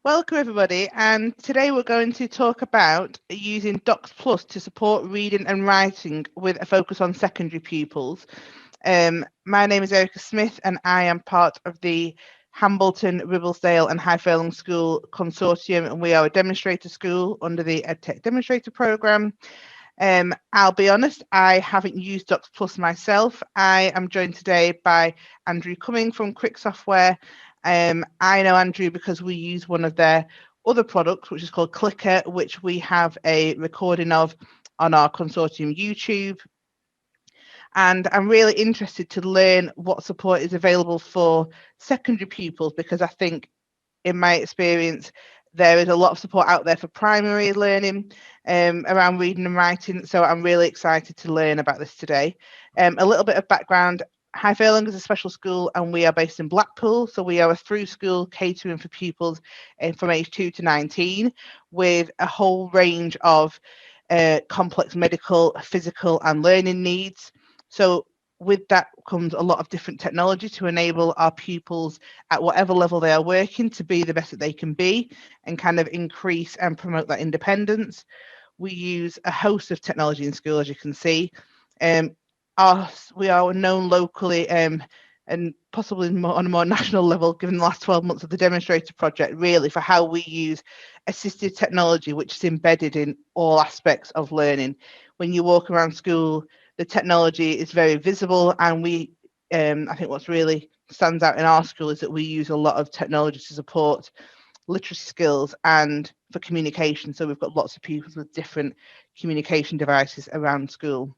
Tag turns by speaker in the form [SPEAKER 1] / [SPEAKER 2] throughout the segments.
[SPEAKER 1] Welcome everybody, and today we're going to talk about using DocsPlus to support reading and writing with a focus on secondary pupils. My name is Erica Smith and I am part of the Hambleton, Ribblesdale and High Furlong School Consortium, and we are a demonstrator school under the EdTech Demonstrator Programme. I'll be honest, I haven't used DocsPlus myself. I am joined today by Andrew Cumming from Quick Software. I know Andrew because we use one of their other products, which is called Clicker, which we have a recording of on our consortium YouTube. And I'm really interested to learn what support is available for secondary pupils, because I think in my experience, there is a lot of support out there for primary learning around reading and writing. So I'm really excited to learn about this today. A little bit of background. High Furlong is a special school and we are based in Blackpool. So we are a through school catering for pupils from age 2 to 19 with a whole range of complex medical, physical and learning needs. So with that comes a lot of different technology to enable our pupils at whatever level they are working to be the best that they can be and kind of increase and promote that independence. We use a host of technology in school, as you can see. We are known locally and possibly on a more national level, given the last 12 months of the demonstrator project, really, for how we use assistive technology, which is embedded in all aspects of learning. When you walk around school, the technology is very visible, and I think what's really stands out in our school is that we use a lot of technology to support literacy skills and for communication. So we've got lots of pupils with different communication devices around school.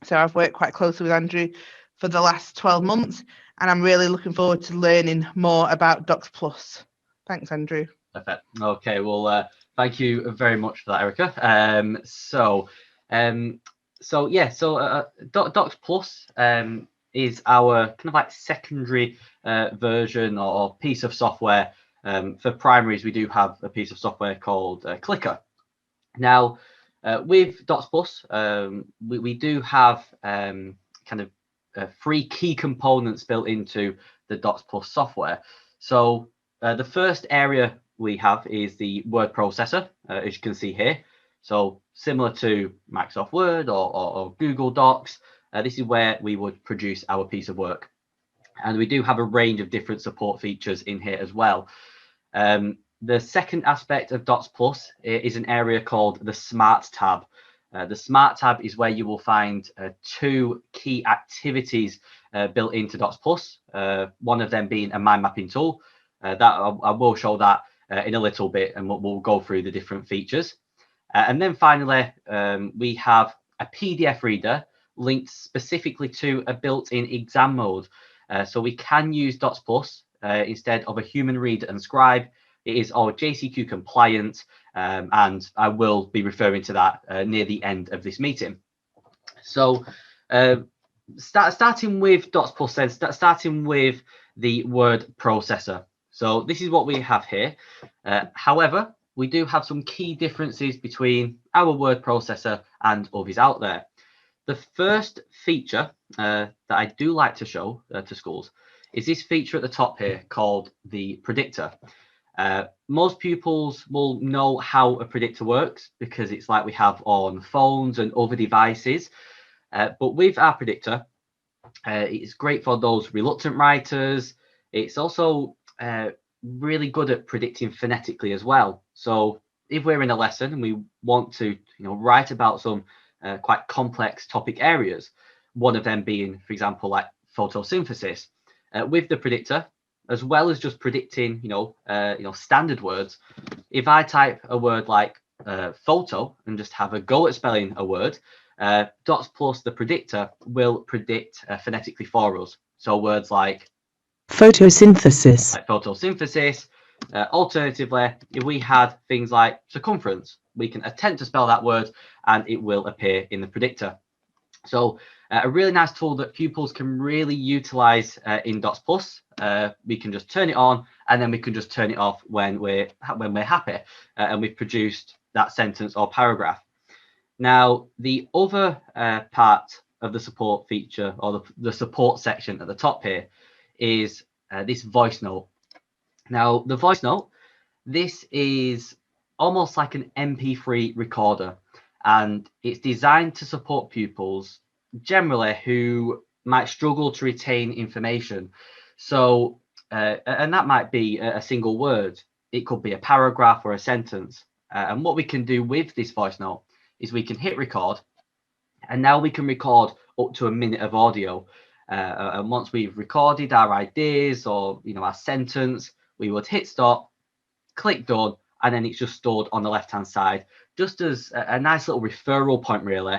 [SPEAKER 1] So I've worked quite closely with Andrew for the last 12 months, and I'm really looking forward to learning more about DocsPlus. Thanks, Andrew.
[SPEAKER 2] Perfect. Okay, well, thank you very much for that, Erica. DocsPlus is our kind of like secondary version or piece of software. For primaries, we do have a piece of software called Clicker. Now, with DocsPlus, we do have kind of 3 key components built into the DocsPlus software. So the first area we have is the word processor, as you can see here. So similar to Microsoft Word or Google Docs, this is where we would produce our piece of work. And we do have a range of different support features in here as well. The second aspect of DocsPlus is an area called the Smart tab. The Smart tab is where you will find 2 key activities built into DocsPlus, one of them being a mind mapping tool. That I will show that in a little bit, and we'll go through the different features. And then finally, we have a PDF reader linked specifically to a built-in exam mode. So we can use DocsPlus instead of a human reader and scribe. It is all JCQ compliant, and I will be referring to that near the end of this meeting. So starting with DocsPlus then, starting with the word processor. So this is what we have here. However, we do have some key differences between our word processor and others out there. The first feature that I do like to show to schools is this feature at the top here called the predictor. Most pupils will know how a predictor works because it's like we have on phones and other devices. But with our predictor, it's great for those reluctant writers. It's also really good at predicting phonetically as well. So if we're in a lesson and we want to write about some quite complex topic areas, one of them being, for example, like photosynthesis, with the predictor, as well as just predicting standard words, if I type a word like photo and just have a go at spelling a word, DocsPlus, the predictor, will predict phonetically for us. So words like
[SPEAKER 3] photosynthesis.
[SPEAKER 2] Alternatively, if we had things like circumference, we can attempt to spell that word and it will appear in the predictor. So a really nice tool that pupils can really utilize in DocsPlus. We can just turn it on and then we can just turn it off when we're happy and we've produced that sentence or paragraph. Now, the other part of the support feature or the support section at the top here is this voice note. Now, the voice note This is almost like an MP3 recorder, and it's designed to support pupils generally who might struggle to retain information. So, and that might be a single word. It could be a paragraph or a sentence. And what we can do with this voice note is we can hit record, and now we can record up to a minute of audio. And once we've recorded our ideas or our sentence, we would hit stop, click done, and then it's just stored on the left hand side, just as a nice little referral point, really.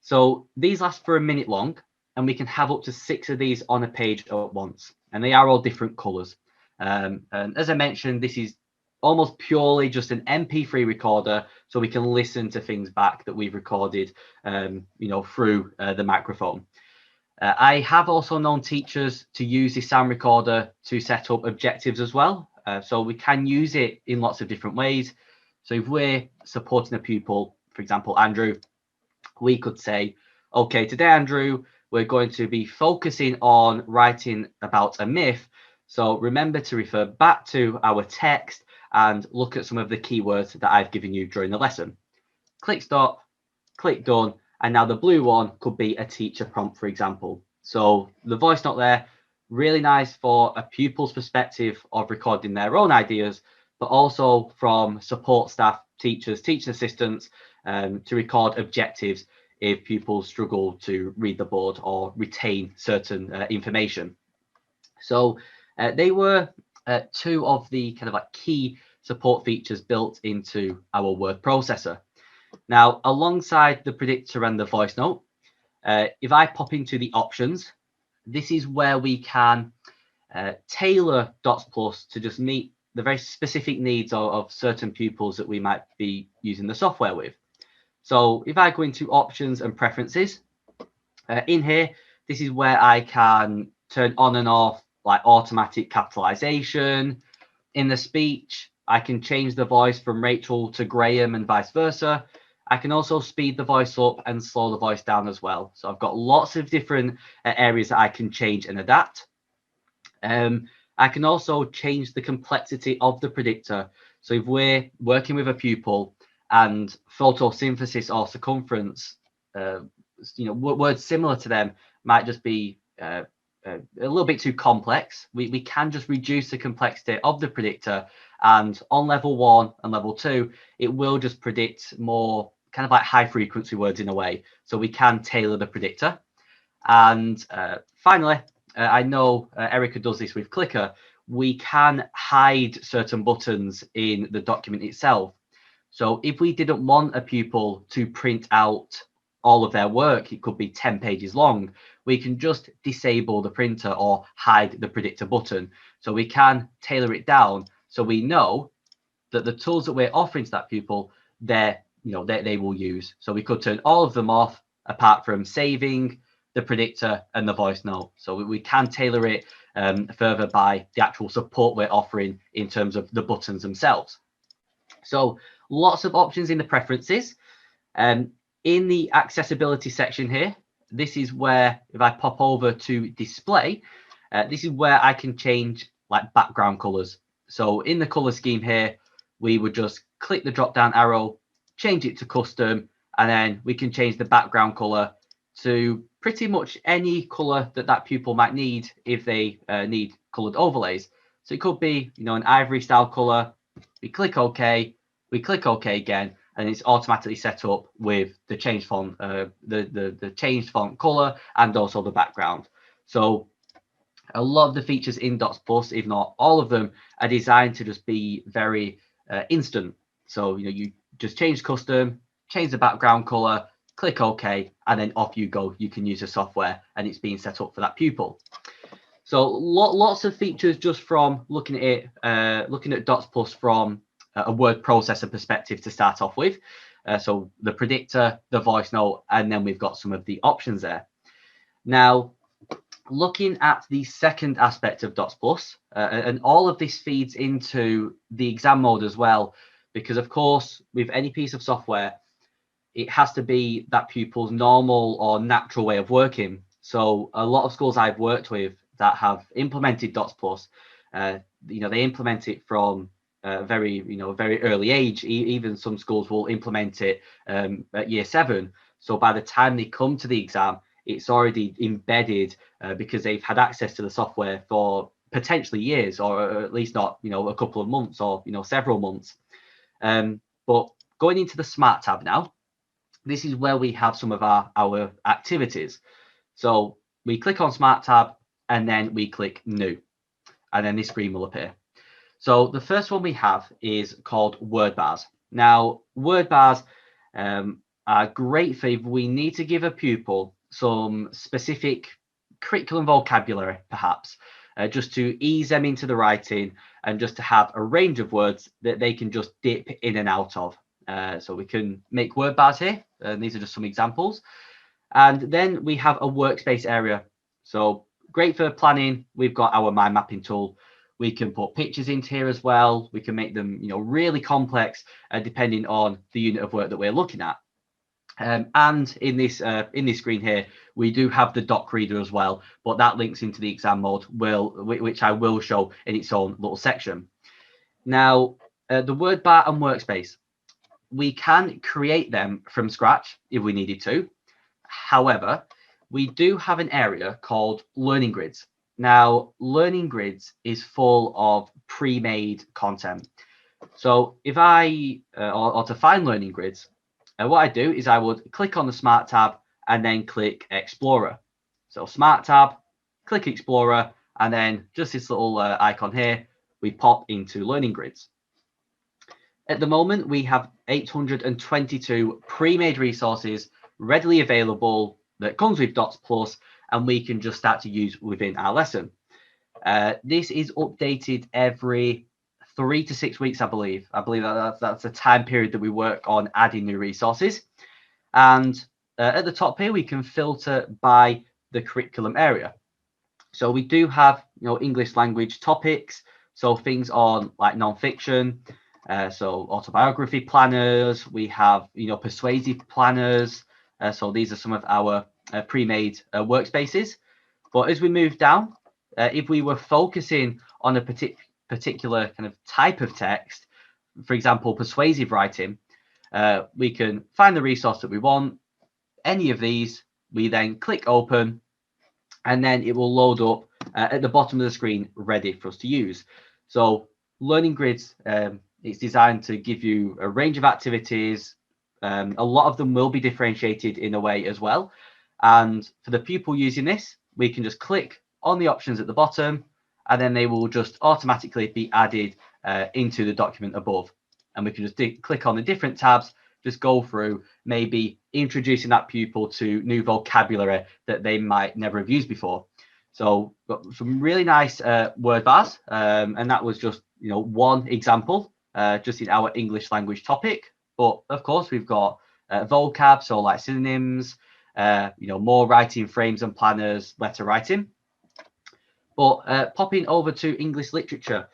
[SPEAKER 2] So these last for a minute long, and we can have up to 6 of these on a page at once, and they are all different colors. And as I mentioned, this is almost purely just an MP3 recorder, so we can listen to things back that we've recorded, through the microphone. I have also known teachers to use this sound recorder to set up objectives as well. So we can use it in lots of different ways. So if we're supporting a pupil, for example, Andrew, we could say, okay, today, Andrew, we're going to be focusing on writing about a myth. So remember to refer back to our text and look at some of the keywords that I've given you during the lesson. Click stop, click done. And now the blue one could be a teacher prompt, for example. So the voice note there, really nice for a pupil's perspective of recording their own ideas, but also from support staff, teachers, teaching assistants, to record objectives if pupils struggle to read the board or retain certain information. So they were 2 of the kind of like key support features built into our word processor. Now, alongside the predictor and the voice note, if I pop into the options, this is where we can tailor DocsPlus to just meet the very specific needs of certain pupils that we might be using the software with. So if I go into options and preferences, in here, this is where I can turn on and off like automatic capitalization. In the speech, I can change the voice from Rachel to Graham and vice versa. I can also speed the voice up and slow the voice down as well. So I've got lots of different areas that I can change and adapt. I can also change the complexity of the predictor. So if we're working with a pupil and photosynthesis or circumference, words similar to them might just be a little bit too complex, we can just reduce the complexity of the predictor, and on level 1 and level 2 it will just predict more kind of like high frequency words in a way, so we can tailor the predictor. And finally, I know Erica does this with Clicker, we can hide certain buttons in the document itself. So if we didn't want a pupil to print out all of their work, it could be 10 pages long, we can just disable the printer or hide the predictor button. So we can tailor it down so we know that the tools that we're offering to that pupil, they will use. So we could turn all of them off apart from saving, the predictor and the voice note. So we can tailor it further by the actual support we're offering in terms of the buttons themselves. So lots of options in the preferences. In the accessibility section here, this is where, if I pop over to display, this is where I can change like background colors. So in the color scheme here, we would just click the drop down arrow, change it to custom, and then we can change the background color to pretty much any color that pupil might need if they need colored overlays. So it could be, an ivory style color. We click OK, we click OK again, and it's automatically set up with the changed font, the changed font color, and also the background. So a lot of the features in DocsPlus, if not all of them, are designed to just be very instant. So you just change custom, change the background color, click OK, and then off you go. You can use the software, and it's being set up for that pupil. So lots of features just from looking at it, looking at DocsPlus from a word processor perspective to start off with. So the predictor, the voice note, and then we've got some of the options there. Now, looking at the second aspect of DocsPlus, and all of this feeds into the exam mode as well, because of course, with any piece of software, it has to be that pupil's normal or natural way of working. So a lot of schools I've worked with that have implemented DocsPlus, they implement it from very early age. Even some schools will implement it at year 7. So by the time they come to the exam, it's already embedded because they've had access to the software for potentially years, or at least not a couple of months, or several months. But going into the Smart tab now, this is where we have some of our activities. So we click on Smart tab and then we click New, and then this screen will appear. So the first one we have is called word bars. Now, word bars are great for if we need to give a pupil some specific curriculum vocabulary, perhaps, just to ease them into the writing and just to have a range of words that they can just dip in and out of. So we can make word bars here, and these are just some examples. And then we have a workspace area. So great for planning. We've got our mind mapping tool. We can put pictures into here as well. We can make them, really complex, depending on the unit of work that we're looking at. And in this screen here, we do have the doc reader as well, but that links into the exam mode, which I will show in its own little section. Now, the word bar and workspace, we can create them from scratch if we needed to. However, we do have an area called learning grids. Now, learning grids is full of pre-made content. So if or to find learning grids, what I do is I would click on the Smart tab and then click Explorer. So Smart tab, click Explorer, and then just this little icon here, we pop into learning grids. At the moment, we have 822 pre-made resources readily available that comes with DocsPlus, and we can just start to use within our lesson. This is updated every 3 to 6 weeks, I believe. I believe that's a time period that we work on adding new resources. And at the top here, we can filter by the curriculum area. So we do have, English language topics, so things on like non-fiction, so autobiography planners. We have, persuasive planners. So these are some of our pre-made workspaces. But as we move down, if we were focusing on a particular kind of type of text, for example, persuasive writing, we can find the resource that we want, any of these, we then click open, and then it will load up at the bottom of the screen ready for us to use. So learning grids, it's designed to give you a range of activities. A lot of them will be differentiated in a way as well. And for the pupil using this, we can just click on the options at the bottom, and then they will just automatically be added into the document above. And we can just click on the different tabs, just go through, maybe introducing that pupil to new vocabulary that they might never have used before. So got some really nice word bars, and that was just one example, just in our English language topic. But of course, we've got vocab, so like synonyms, more writing frames and planners, letter writing. But popping over to English literature,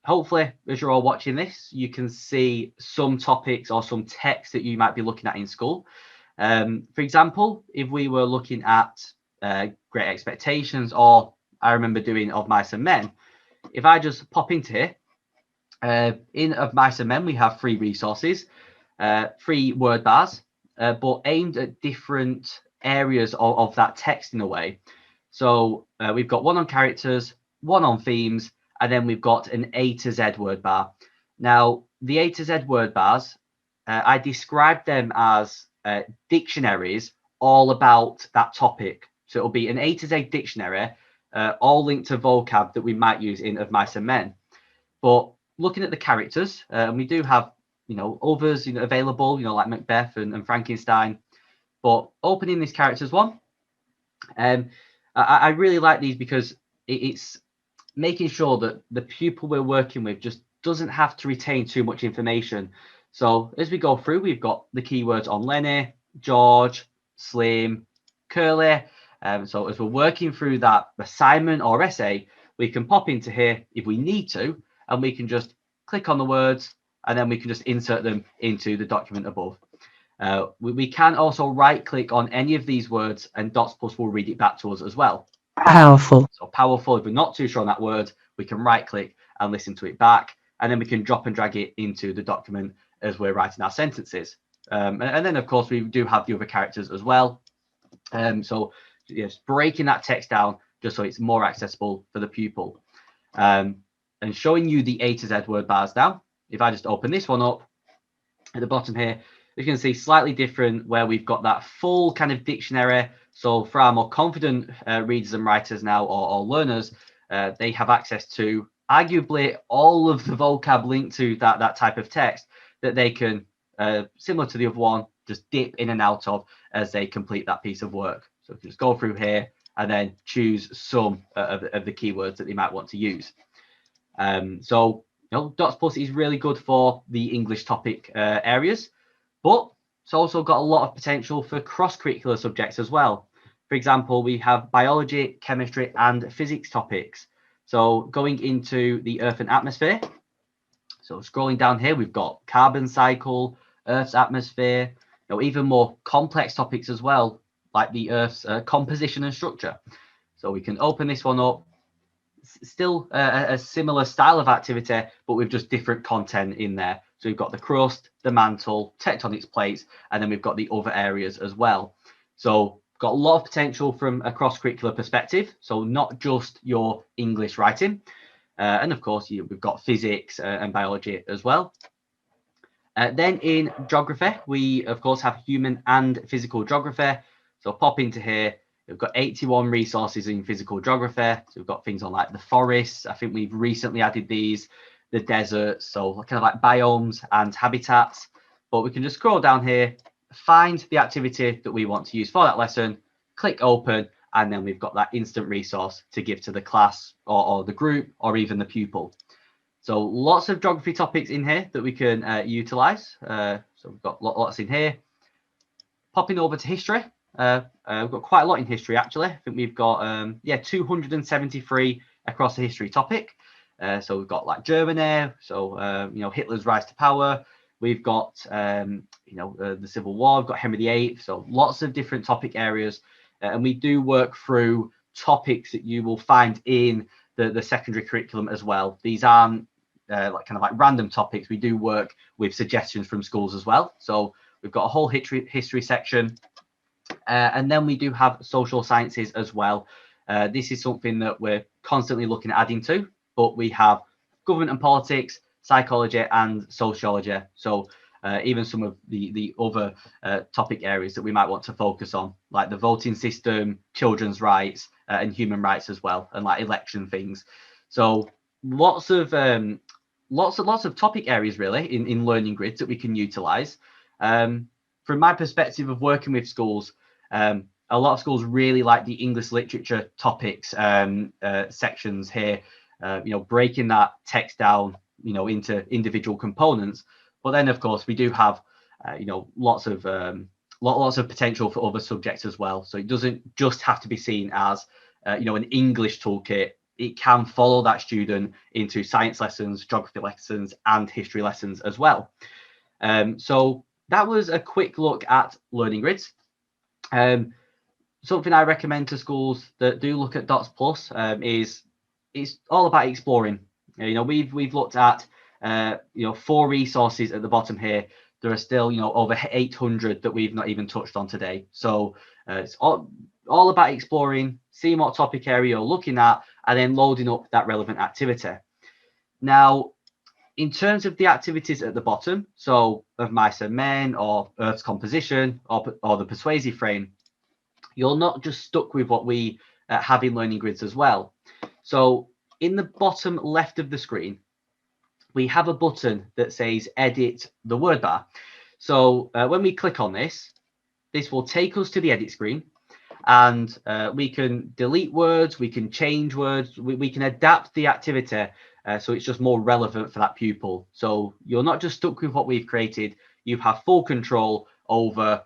[SPEAKER 2] hopefully, as you're all watching this, you can see some topics or some text that you might be looking at in school. For example, if we were looking at Great Expectations, or I remember doing Of Mice and Men, if I just pop into here, in Of Mice and Men, we have 3 resources, 3 word bars, but aimed at different areas of that text in a way. So we've got one on characters, one on themes, and then we've got an A to Z word bar. Now, the A to Z word bars, I described them as dictionaries all about that topic. So it'll be an A to Z dictionary, all linked to vocab that we might use in Of Mice and Men. But looking at the characters, and we do have, others available, like Macbeth and Frankenstein. But opening this characters one, I really like these because it's making sure that the pupil we're working with just doesn't have to retain too much information. So as we go through, we've got the keywords on Lenny, George, Slim, Curly. So as we're working through that assignment or essay, we can pop into here if we need to, and we can just click on the words, and then we can just insert them into the document above. We can also right click on any of these words, and DocsPlus will read it back to us as well.
[SPEAKER 3] Powerful.
[SPEAKER 2] So powerful, if we're not too sure on that word, we can right click and listen to it back. and then we can drop and drag it into the document as we're writing our sentences. And then, of course, we do have the other characters as well. So yes, breaking that text down just so it's more accessible for the pupil. And showing you the A to Z word bars now. If I just open this one up at the bottom here, you can see slightly different where we've got that full kind of dictionary. So for our more confident readers and writers now, or learners, they have access to arguably all of the vocab linked to that type of text that they can, similar to the other one, just dip in and out of as they complete that piece of work. So just go through here and then choose some of the keywords that they might want to use. So DocsPlus is really good for the English topic areas, but it's also got a lot of potential for cross-curricular subjects as well. For example, we have biology, chemistry, and physics topics. So going into the Earth and atmosphere. So scrolling down here, we've got carbon cycle, Earth's atmosphere, even more complex topics as well, like the Earth's composition and structure. So we can open this one up. Still a similar style of activity, but with just different content in there. So we've got the crust, the mantle, tectonics plates, and then we've got the other areas as well. So got a lot of potential from a cross-curricular perspective. So not just your English writing. And of course, we've got physics and biology as well. Then in geography, we of course have human and physical geography. So pop into here. We've got 81 resources in physical geography. So we've got things on like the forests. I think we've recently added these, the deserts, so kind of like biomes and habitats. But we can just scroll down here, find the activity that we want to use for that lesson, click open, and then we've got that instant resource to give to the class or the group or even the pupil. So lots of geography topics in here that we can utilize. So we've got lots in here. Popping over to history. We've got quite a lot in history, actually. I think we've got 273 across the history topic. So we've got like Germany, so Hitler's rise to power. We've got the Civil War. We've got Henry VIII. So lots of different topic areas, and we do work through topics that you will find in the secondary curriculum as well. These aren't like random topics. We do work with suggestions from schools as well. So we've got a whole history section. And then we do have social sciences as well. This is something that we're constantly looking at adding to, but we have government and politics, psychology and sociology. So even some of the other topic areas that we might want to focus on, like the voting system, children's rights and human rights as well, and like election things. So lots of topic areas really in learning grids that we can utilize. From my perspective of working with schools, a lot of schools really like the English literature topics sections here, breaking that text down, into individual components. But then, of course, we do have, lots of potential for other subjects as well. So it doesn't just have to be seen as, an English toolkit. It can follow that student into science lessons, geography lessons, and history lessons as well. So that was a quick look at learning grids. Something I recommend to schools that do look at DocsPlus is it's all about exploring. We've looked at 4 resources at the bottom here. There are still over 800 that we've not even touched on today. So it's all about exploring, seeing what topic area you're looking at, and then loading up that relevant activity. Now, in terms of the activities at the bottom, so of mice and men, or Earth's composition, or the persuasive frame, you're not just stuck with what we have in learning grids as well. So in the bottom left of the screen, we have a button that says edit the word bar. So when we click on this will take us to the edit screen, and we can delete words, we can change words, we can adapt the activity so it's just more relevant for that pupil. So you're not just stuck with what we've created, you have full control over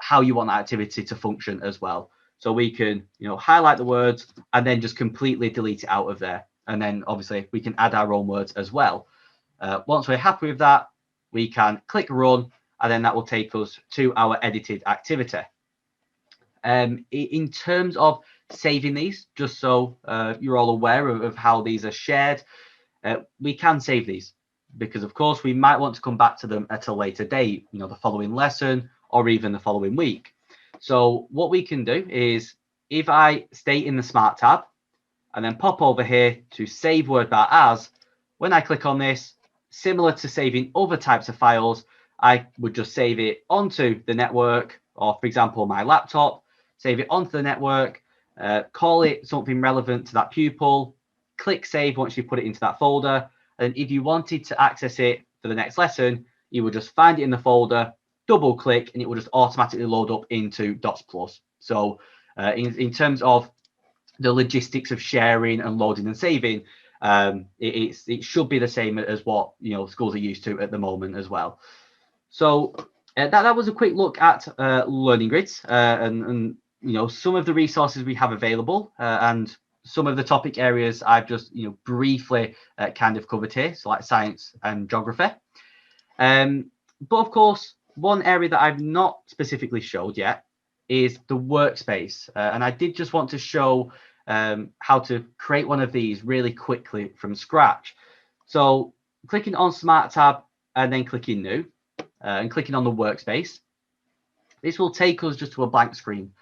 [SPEAKER 2] how you want that activity to function as well. So we can highlight the words and then just completely delete it out of there. And then obviously we can add our own words as well. Once we're happy with that, we can click run, and then that will take us to our edited activity. In terms of saving these, just so you're all aware of how these are shared, we can save these. because of course we might want to come back to them at a later date, you know, the following lesson or even the following week. So what we can do is, if I stay in the Smart tab and then pop over here to save word bar as, when I click on this, similar to saving other types of files, I would just save it onto the network, or for example, my laptop, save it onto the network, call it something relevant to that pupil, click save once you put it into that folder. And if you wanted to access it for the next lesson, you would just find it in the folder, double click, and it will just automatically load up into DocsPlus. So in terms of the logistics of sharing and loading and saving, it should be the same as what, you know, schools are used to at the moment as well. So that was a quick look at learning grids and you know, some of the resources we have available and some of the topic areas I've just, you know, briefly kind of covered here, so like science and geography. But of course, one area that I've not specifically showed yet is the workspace, and I did just want to show how to create one of these really quickly from scratch. So clicking on Smart tab and then clicking New and clicking on the workspace, this will take us just to a blank screen.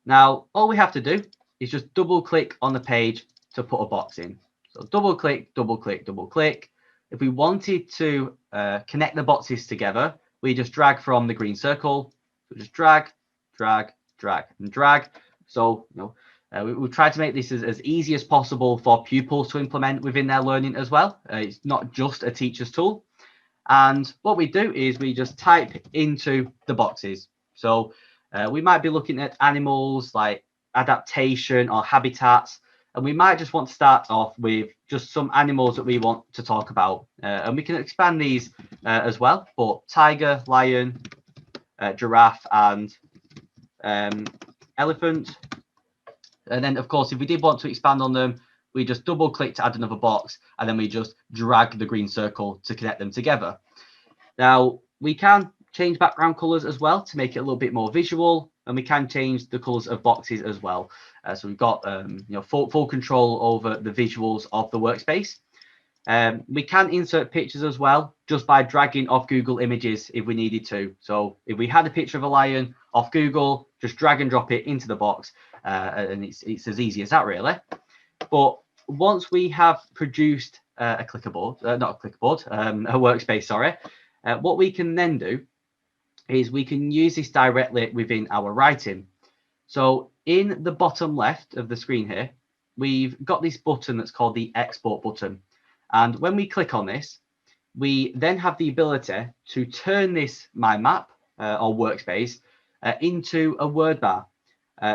[SPEAKER 2] Now, all we have to do is just double click on the page to put a box in. So double click, double click, double click. If we wanted to connect the boxes together, we just drag from the green circle. So just drag, drag, drag, and drag. So, you know, we'll try to make this as easy as possible for pupils to implement within their learning as well. It's not just a teacher's tool. And what we do is we just type into the boxes. So we might be looking at animals like adaptation or habitats, and we might just want to start off with just some animals that we want to talk about. And we can expand these as well, but tiger, lion, giraffe, and elephant. And then, of course, if we did want to expand on them, we just double click to add another box, and then we just drag the green circle to connect them together. Now, we can change background colors as well to make it a little bit more visual, and we can change the colors of boxes as well. So we've got you know, full control over the visuals of the workspace. We can insert pictures as well, just by dragging off Google Images if we needed to. So if we had a picture of a lion off Google, just drag and drop it into the box, and it's as easy as that, really. But once we have produced a workspace, sorry, what we can then do is we can use this directly within our writing. So in the bottom left of the screen here, we've got this button that's called the export button. And when we click on this, we then have the ability to turn this mind map or workspace into a word bar.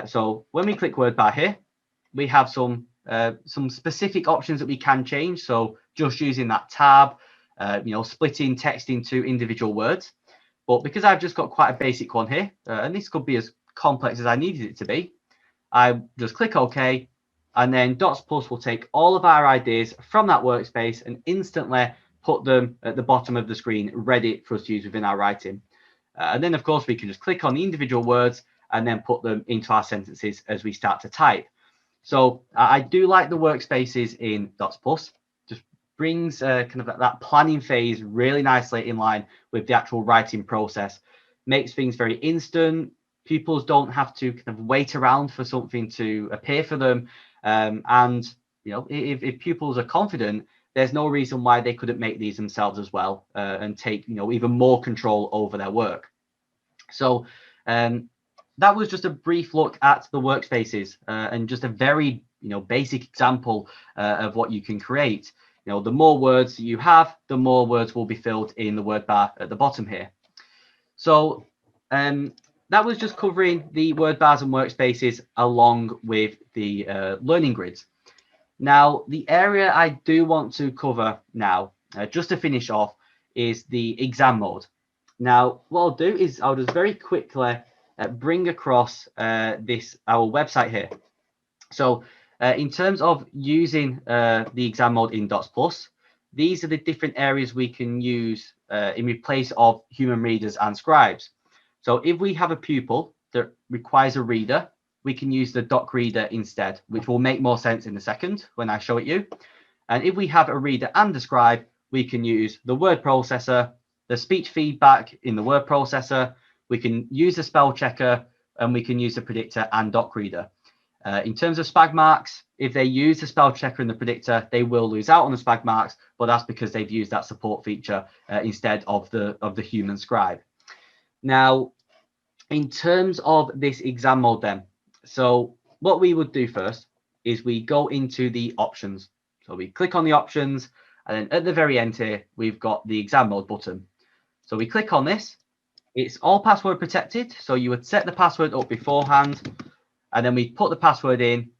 [SPEAKER 2] So when we click word bar here, we have some specific options that we can change. So just using that tab, you know, splitting text into individual words. But because I've just got quite a basic one here, and this could be as complex as I needed it to be, I just click OK, and then DocsPlus will take all of our ideas from that workspace and instantly put them at the bottom of the screen, ready for us to use within our writing. And then, of course, we can just click on the individual words and then put them into our sentences as we start to type. So I do like the workspaces in DocsPlus. Just brings kind of that planning phase really nicely in line with the actual writing process. Makes things very instant. Pupils don't have to kind of wait around for something to appear for them. And you know, if pupils are confident, there's no reason why they couldn't make these themselves as well and take, you know, even more control over their work. So that was just a brief look at the workspaces and just a very, you know, basic example of what you can create. You know, the more words you have, the more words will be filled in the word bar at the bottom here. So that was just covering the word bars and workspaces along with the learning grids. Now, the area I do want to cover now, just to finish off, is the exam mode. Now, what I'll do is I'll just very quickly bring across our website here. So in terms of using the exam mode in DocsPlus, these are the different areas we can use in replace of human readers and scribes. So if we have a pupil that requires a reader, we can use the doc reader instead, which will make more sense in a second when I show it you. And if we have a reader and a scribe, we can use the word processor, the speech feedback in the word processor, we can use the spell checker, and we can use the predictor and doc reader. In terms of spag marks, if they use the spell checker and the predictor, they will lose out on the spag marks, but that's because they've used that support feature instead of the human scribe. Now, in terms of this exam mode then, so what we would do first is we go into the options. So we click on the options, and then at the very end here, we've got the exam mode button. So we click on this. It's all password protected, so you would set the password up beforehand, and then we put the password in,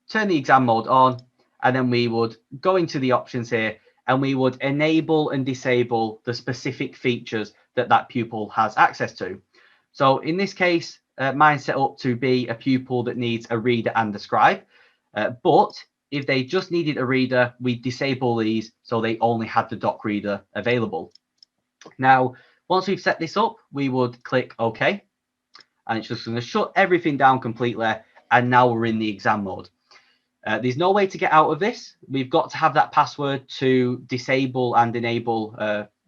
[SPEAKER 2] turn the exam mode on, and then we would go into the options here, and we would enable and disable the specific features that that pupil has access to. So in this case, mine's set up to be a pupil that needs a reader and a scribe, but if they just needed a reader, we disable these so they only had the doc reader available. Now, once we've set this up, we would click OK, and it's just going to shut everything down completely, and now we're in the exam mode. There's no way to get out of this. We've got to have that password to disable and enable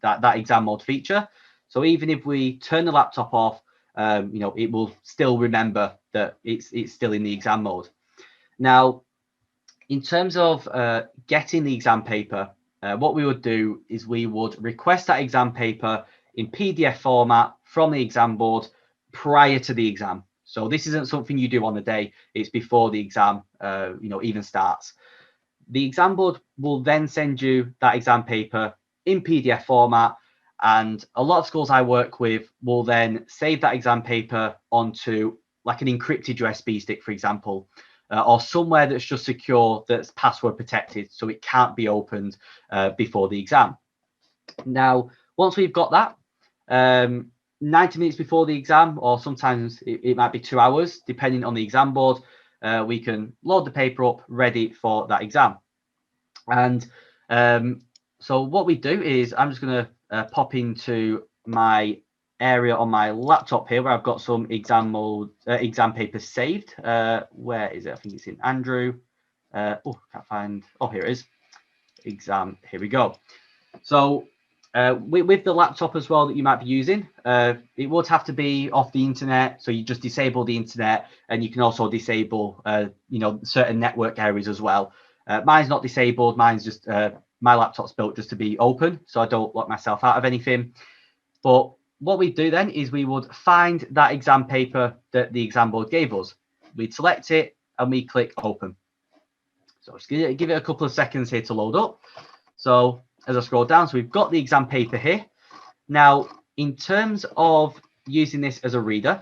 [SPEAKER 2] that exam mode feature. So even if we turn the laptop off, it will still remember that it's still in the exam mode. Now, in terms of getting the exam paper, what we would do is we would request that exam paper in PDF format from the exam board prior to the exam. So this isn't something you do on the day, it's before the exam even starts. The exam board will then send you that exam paper in PDF format, and a lot of schools I work with will then save that exam paper onto like an encrypted USB stick, for example, or somewhere that's just secure, that's password protected, so it can't be opened before the exam. Now, once we've got that, 90 minutes before the exam, or sometimes it might be 2 hours, depending on the exam board, we can load the paper up ready for that exam. And so what we do is I'm just going to pop into my area on my laptop here where I've got some exam papers saved. Where is it? I think it's in Andrew. Can't find. Oh, here it is. Exam. Here we go. So with the laptop as well that you might be using, it would have to be off the internet. So you just disable the internet, and you can also disable certain network areas as well. Mine's not disabled. Mine's just my laptop's built just to be open, so I don't lock myself out of anything. But what we do then is we would find that exam paper that the exam board gave us. We'd select it and we click open. So just give it a couple of seconds here to load up. So as I scroll down, so we've got the exam paper here. Now, in terms of using this as a reader,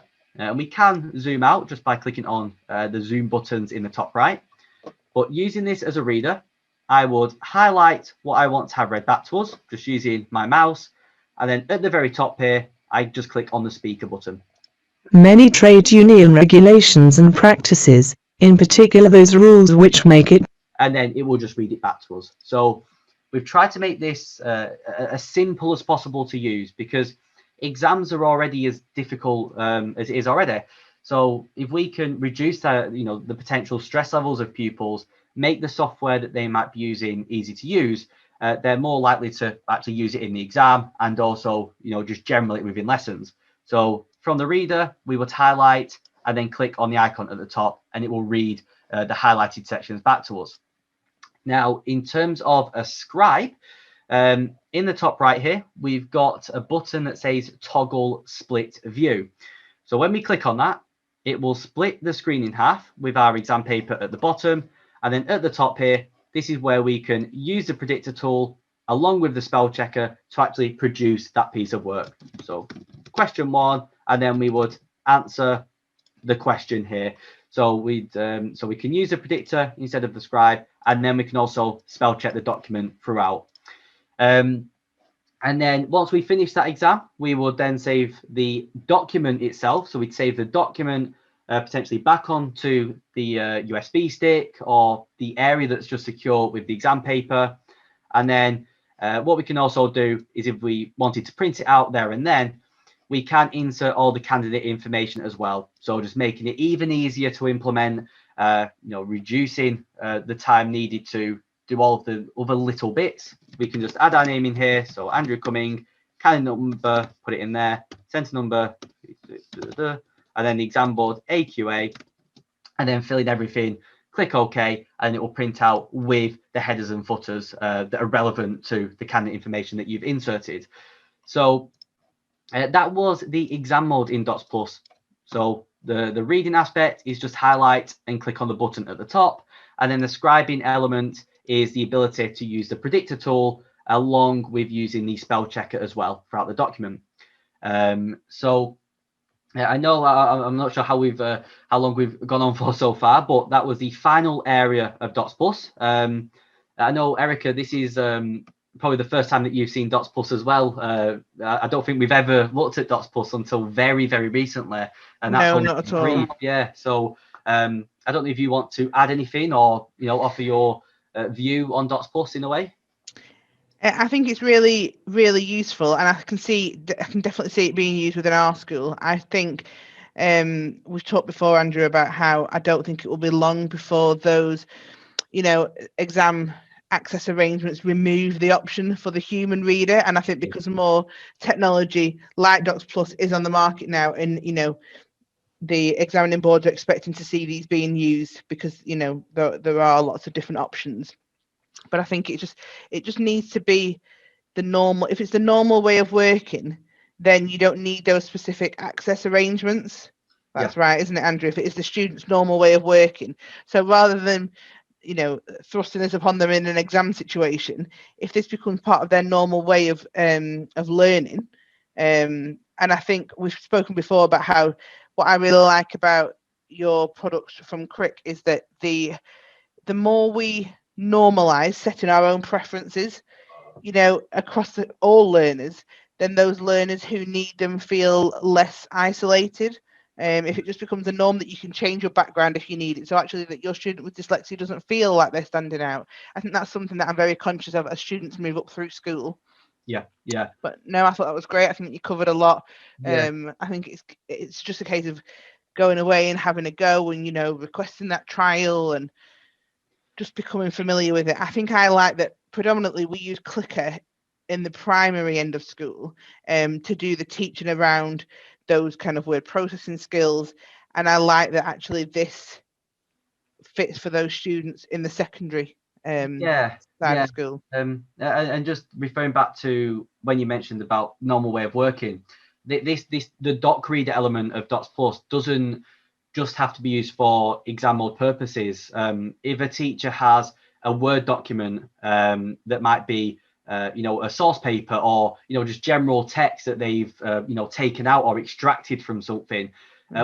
[SPEAKER 2] we can zoom out just by clicking on the zoom buttons in the top right. But using this as a reader, I would highlight what I want to have read back to us, just using my mouse. And then at the very top here, I just click on the speaker button.
[SPEAKER 3] Many trade union regulations and practices, in particular those rules which make it,
[SPEAKER 2] and then it will just read it back to us. So we've tried to make this as simple as possible to use, because exams are already as difficult as it is already. So if we can reduce the potential stress levels of pupils, make the software that they might be using easy to use, they're more likely to actually use it in the exam, and also just generally within lessons. So from the reader, we would highlight and then click on the icon at the top, and it will read the highlighted sections back to us. Now, in terms of a scribe, in the top right here, we've got a button that says toggle split view. So when we click on that, it will split the screen in half with our exam paper at the bottom. And then at the top here, this is where we can use the predictor tool along with the spell checker to actually produce that piece of work. So question 1, and then we would answer the question here. So we can use the predictor instead of the scribe, and then we can also spell check the document throughout. And then once we finish that exam, we will then save the document itself. So we'd save the document potentially back onto the USB stick or the area that's just secure with the exam paper. And then what we can also do is, if we wanted to print it out there and then, we can insert all the candidate information as well. So just making it even easier to implement, reducing the time needed to do all of the other little bits. We can just add our name in here. So Andrew Cumming, calendar number, put it in there, centre number, and then the exam board, AQA, and then fill in everything, click OK, and it will print out with the headers and footers that are relevant to the candidate information that you've inserted. So that was the exam mode in DocsPlus. So the reading aspect is just highlight and click on the button at the top. And then the scribing element is the ability to use the predictor tool along with using the spell checker as well throughout the document. So I know I'm not sure how long we've gone on for so far, but that was the final area of DocsPlus. I know, Erica, this is probably the first time that you've seen DocsPlus as well. I don't think we've ever looked at DocsPlus until very, very recently, and that's
[SPEAKER 1] no, not at all.
[SPEAKER 2] Yeah. So I don't know if you want to add anything or offer your view on DocsPlus in a way.
[SPEAKER 1] I think it's really, really useful, and I can definitely see it being used within our school. I think we've talked before, Andrew, about how I don't think it will be long before those, exam access arrangements remove the option for the human reader. And I think because more technology like DocsPlus is on the market now, and the examining boards are expecting to see these being used because there are lots of different options. But I think it just needs to be the normal. If it's the normal way of working, then you don't need those specific access arrangements. That's right, isn't it, Andrew? If it is the student's normal way of working. So rather than thrusting this upon them in an exam situation, if this becomes part of their normal way of learning, and I think we've spoken before about how what I really like about your products from Crick is that the more we normalize setting our own preferences, across all learners, then those learners who need them feel less isolated. If it just becomes a norm that you can change your background if you need it, so actually that your student with dyslexia doesn't feel like they're standing out. I think that's something that I'm very conscious of as students move up through school.
[SPEAKER 2] Yeah.
[SPEAKER 1] But no, I thought that was great. I think you covered a lot.
[SPEAKER 2] Yeah.
[SPEAKER 1] I think it's just a case of going away and having a go and requesting that trial and just becoming familiar with it. I think I like that predominantly we use Clicker in the primary end of school to do the teaching around those kind of word processing skills, and I like that actually this fits for those students in the secondary side of school.
[SPEAKER 2] And just referring back to when you mentioned about normal way of working, the doc reader element of DocsPlus doesn't just have to be used for exam mode purposes. If a teacher has a Word document that might be a source paper or just general text that they've taken out or extracted from something,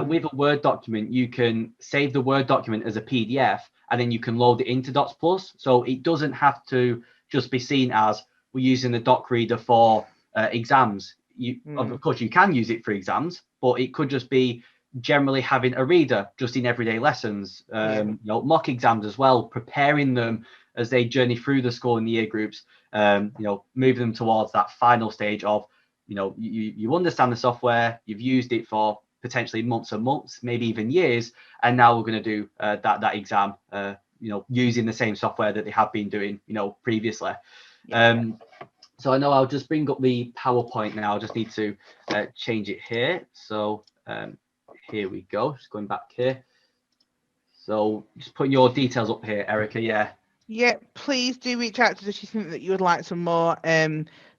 [SPEAKER 2] with a Word document you can save the Word document as a PDF and then you can load it into DocsPlus, so it doesn't have to just be seen as we're using the doc reader for exams. Of course you can use it for exams, but it could just be generally having a reader just in everyday lessons, mock exams as well, preparing them as they journey through the school in the year groups, moving them towards that final stage of, you understand the software, you've used it for potentially months and months, maybe even years, and now we're going to do that exam, using the same software that they have been doing, previously. So I know I'll just bring up the PowerPoint now. I just need to change it here. So here we go. Just going back here. So just put your details up here, Erica. Yeah,
[SPEAKER 1] please do reach out to us if you think that you would like some more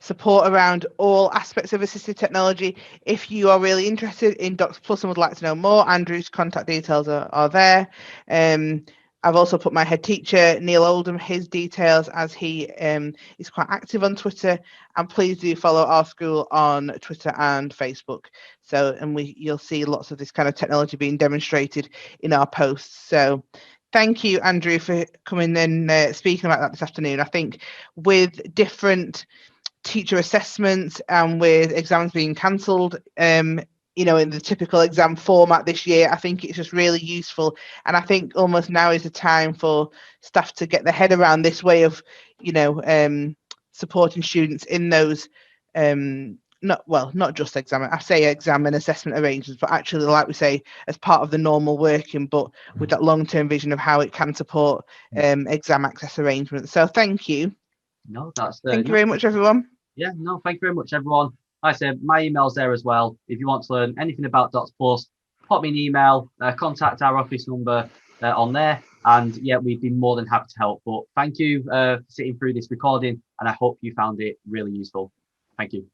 [SPEAKER 1] support around all aspects of assistive technology. If you are really interested in DocsPlus and would like to know more, Andrew's contact details are there. I've also put my head teacher, Neil Oldham, his details, as he is quite active on Twitter. And please do follow our school on Twitter and Facebook. So, and you'll see lots of this kind of technology being demonstrated in our posts. So thank you, Andrew, for coming and speaking about that this afternoon. I think with different teacher assessments and with exams being cancelled, in the typical exam format this year, I think it's just really useful. And I think almost now is the time for staff to get their head around this way of, supporting students in those not just exam. I say exam and assessment arrangements, but actually, like we say, as part of the normal working, but with that long-term vision of how it can support exam access arrangements. So thank you.
[SPEAKER 2] No, that's
[SPEAKER 1] Thank you very much, everyone.
[SPEAKER 2] Yeah, no, thank you very much, everyone. Like I said, my email's there as well. If you want to learn anything about DocsPlus, pop me an email, contact our office number on there, and yeah, we'd be more than happy to help. But thank you for sitting through this recording, and I hope you found it really useful. Thank you.